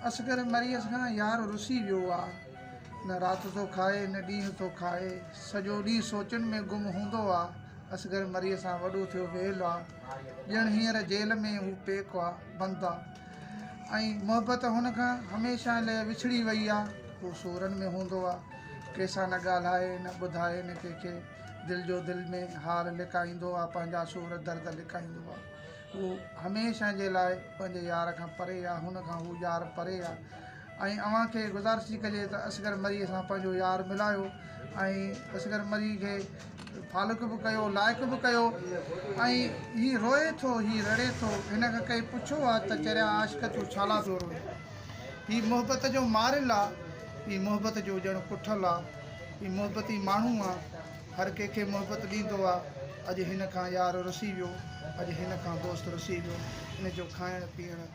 असगर मरीज़ खां यार रुसी वियो आहे। न राति थो खाए न ॾींहुं थो खाए, सॼो ॾींहुं सोचनि में गुम हूंदो आहे। असगर मरीज़ सां वॾो थियो वेल आहे, ॼण हींअर जेल में हू पेक आहे, बंदि आहे। ऐं मुहबत हुन खां हमेशह लाइ विछड़ी वई आहे। हू सूरनि में हूंदो आहे, कंहिंसां न ॻाल्हाए न ॿुधाए न कंहिंखे दिलि जो दिलि में हाल लिकाईंदो आहे, पंहिंजा सूर दर्द लिकाईंदो आहे। हू हमेशह जे लाइ पंहिंजे यार खां परे आहे, हुन खां हू यार परे आहे। ऐं अव्हां खे गुज़ारिश थी कजे त असगर मरीज़ सां पंहिंजो यार मिलायो ऐं असगर मरीज़ खे फालुक बि कयो, लाइक़ बि कयो। ऐं हीउ रोए थो, हीउ रड़े थो, हिन खां कंहिं पुछो आहे त चरिया आशिक़ तूं छाला पियो रोए। हीउ मुहबत जो मारिल आहे, हीउ मुहबत जो ॼण पुठल आहे, हीउ मुहबती माण्हू आहे। हर कंहिंखे मुहबत ॾींदो आहे। अॼु हिन खां यार रुसी वियो, अॼु हिन खां दोस्त रुसी वियो, हिन जो खाइणु पीअणु